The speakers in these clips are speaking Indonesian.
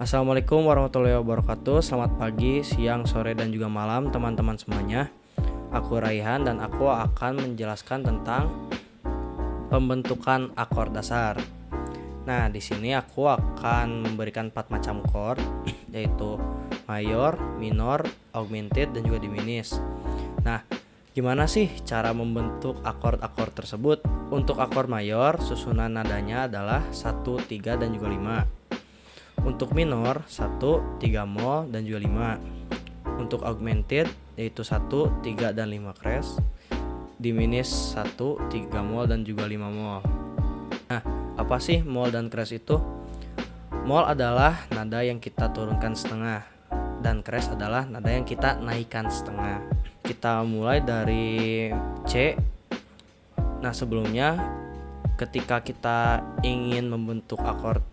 Assalamualaikum warahmatullahi wabarakatuh. Selamat pagi, siang, sore, dan juga malam teman-teman semuanya. Aku Raihan dan aku akan menjelaskan tentang pembentukan akord dasar. Nah, di sini aku akan memberikan 4 macam chord yaitu mayor, minor, augmented, dan juga diminished. Nah, gimana sih cara membentuk akord-akord tersebut? Untuk akord mayor, susunan nadanya adalah 1, 3, dan juga 5. Untuk minor 1, 3 mol dan juga 5. Untuk augmented yaitu 1, 3 dan 5 crash. Diminished 1, 3 mol dan juga 5 mol. Nah, apa sih mol dan crash itu? Mol adalah nada yang kita turunkan setengah dan crash adalah nada yang kita naikkan setengah. Kita mulai dari C. Nah, sebelumnya ketika kita ingin membentuk akord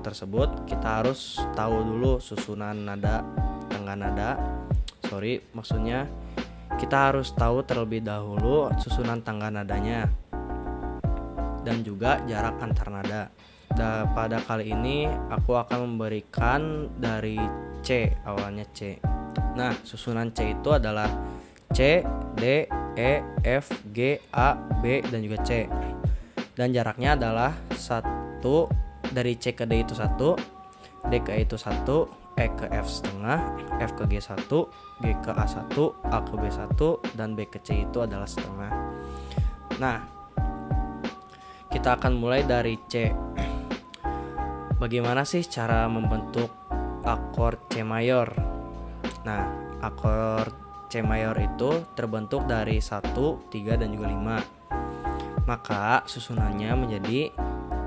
tersebut, kita harus tahu dulu susunan nada, tangga nada. Maksudnya kita harus tahu terlebih dahulu susunan tangga nadanya dan juga jarak antar nada. Dan pada kali ini aku akan memberikan dari C, awalnya C. Nah, susunan C itu adalah C, D, E, F, G, A, B, dan juga C. Dan jaraknya adalah 1, dari C ke D itu 1, D ke E itu 1, E ke F setengah, F ke G 1, G ke A 1, A ke B 1, dan B ke C itu adalah setengah. Nah, kita akan mulai dari C. Bagaimana sih cara membentuk akord C mayor? Nah, akord C mayor itu terbentuk dari 1, 3, dan juga 5. Maka susunannya menjadi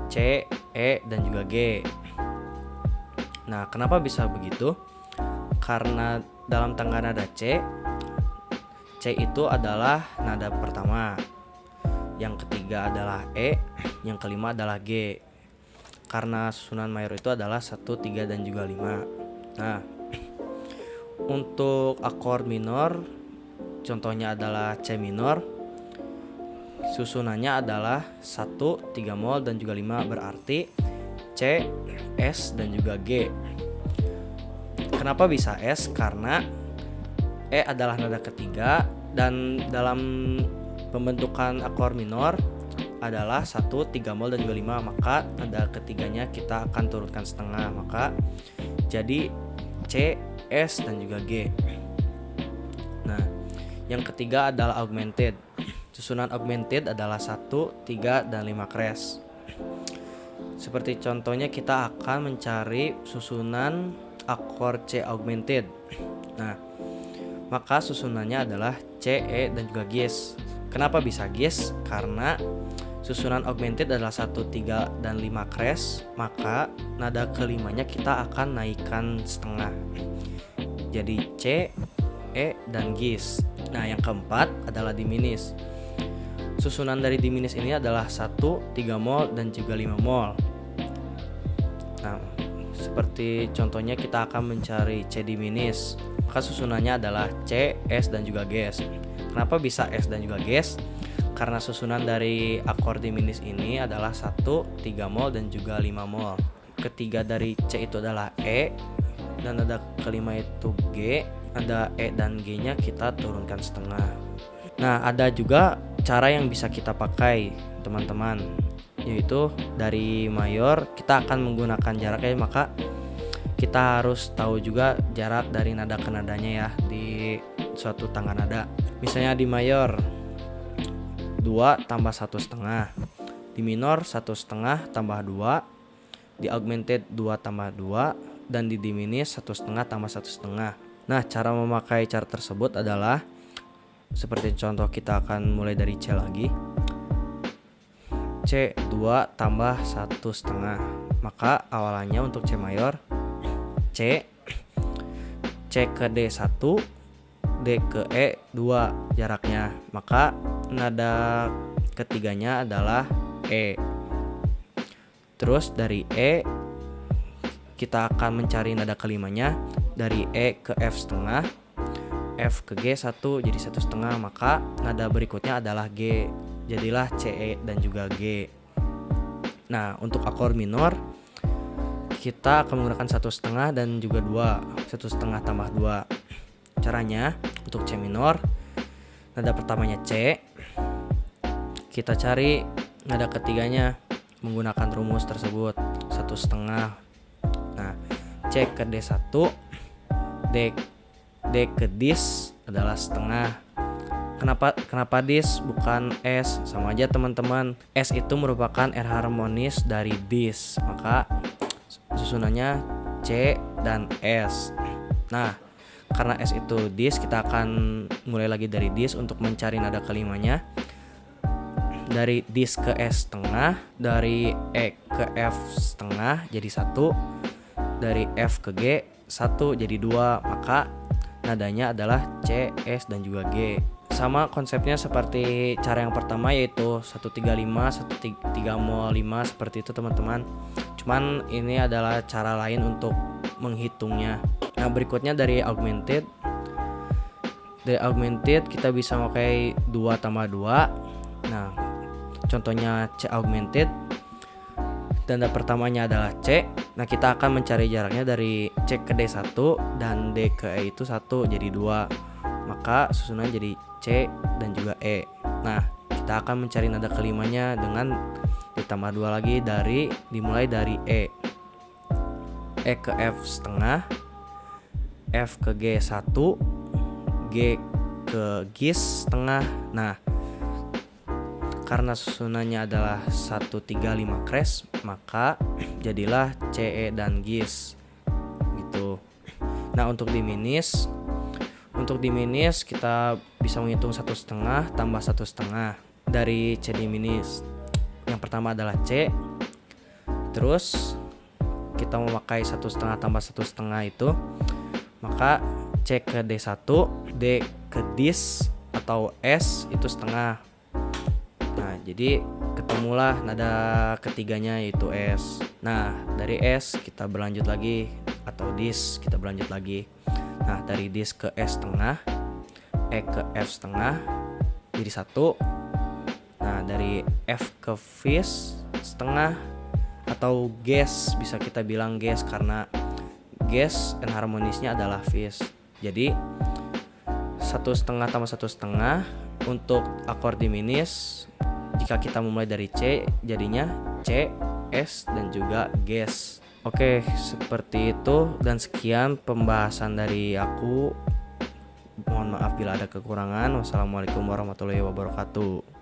C, E, dan juga G. Nah, kenapa bisa begitu? Karena dalam tangga nada C itu adalah nada pertama, yang ketiga adalah E, yang kelima adalah G. Karena susunan mayor itu adalah 1, 3, dan juga 5. Nah, untuk akord minor, contohnya adalah C minor. Susunannya adalah 1, 3 mol dan juga 5, berarti C, S, dan juga G. Kenapa bisa S? Karena E adalah nada ketiga dan dalam pembentukan akord minor adalah 1, 3 mol dan juga 5, maka nada ketiganya kita akan turunkan setengah, maka jadi C, S, dan juga G. Nah, yang ketiga adalah augmented. Susunan augmented adalah 1, 3, dan 5 crash. Seperti contohnya kita akan mencari susunan akord C augmented. Nah, maka susunannya adalah C, E, dan juga Gs. Kenapa bisa Gs? Karena susunan augmented adalah 1, 3, dan 5 crash, maka nada kelimanya kita akan naikkan setengah. Jadi C, E, dan Gs. Nah, yang keempat adalah diminished. Susunan dari diminished ini adalah 1, 3 mol dan juga 5 mol. Nah, seperti contohnya kita akan mencari C diminished, maka susunannya adalah C, S, dan juga Gs. Kenapa bisa S dan juga Gs? Karena susunan dari akord diminished ini adalah 1, 3 mol dan juga 5 mol. Ketiga dari C itu adalah E, dan nada kelima itu G. Nada E dan G nya kita turunkan setengah. Nah, ada juga cara yang bisa kita pakai teman-teman, yaitu dari mayor kita akan menggunakan jaraknya, maka kita harus tahu juga jarak dari nada ke nadanya ya di suatu tangga nada. Misalnya di mayor 2 tambah 1 setengah, di minor 1 setengah tambah 2, di augmented 2 tambah 2, dan di diminished 1 setengah tambah 1 setengah. Nah, cara memakai cara tersebut adalah seperti contoh, kita akan mulai dari C lagi. C 2 tambah 1 setengah. Maka awalannya untuk C mayor C ke D 1, D ke E 2 jaraknya. Maka nada ketiganya adalah E. Terus dari E kita akan mencari nada kelimanya, dari E ke F setengah, F ke G 1 jadi 1 setengah, maka nada berikutnya adalah G, jadilah C, E, dan juga G. Nah, untuk akord minor kita akan menggunakan 1/2 dan juga 2, 1/2 tambah 2. Caranya untuk C minor, nada pertamanya C, kita cari nada ketiganya menggunakan rumus tersebut 1/2. Nah, C ke D1, D ke dis adalah setengah. Kenapa dis bukan S? Sama aja teman-teman. S itu merupakan R harmonis dari dis, maka susunannya C dan S. Nah, karena S itu dis, kita akan mulai lagi dari dis untuk mencari nada kelimanya. Dari dis ke S setengah, dari E ke F setengah jadi 1, dari F ke G 1 jadi 2, maka nadanya adalah C, S, dan juga G. Sama konsepnya seperti cara yang pertama, yaitu 135, 1 mol 5 seperti itu teman-teman. Cuman ini adalah cara lain untuk menghitungnya. Nah, berikutnya dari augmented. Dari augmented kita bisa memakai 2 tambah 2. Nah, contohnya C augmented, tanda pertamanya adalah C. Nah, kita akan mencari jaraknya dari C ke D1 dan D ke E itu 1 jadi 2. Maka susunan jadi C dan juga E. Nah, kita akan mencari nada kelimanya dengan ditambah 2 lagi, dimulai dari E. E ke F setengah, F ke G 1, G ke gis setengah. Nah, karena susunannya adalah 135 crash, maka jadilah CE dan gis gitu. Nah, untuk diminis kita bisa menghitung 1/2 tambah 1/2 dari C diminis. Yang pertama adalah C, terus kita memakai 1/2 tambah 1/2 itu, maka C ke D1, D ke dis atau S itu setengah. Nah, jadi ketemulah nada ketiganya yaitu S. Nah, dari S kita berlanjut lagi, atau dis kita berlanjut lagi. Nah, dari dis ke S setengah, E ke F setengah jadi 1. Nah, dari F ke fis setengah, atau ges, bisa kita bilang ges karena ges dan harmonisnya adalah fis. Jadi 1/2 tambah 1/2 untuk akord diminis. Jika kita memulai dari C, jadinya C, S, dan juga ges. Oke, seperti itu, dan sekian pembahasan dari aku. Mohon maaf bila ada kekurangan. Wassalamualaikum warahmatullahi wabarakatuh.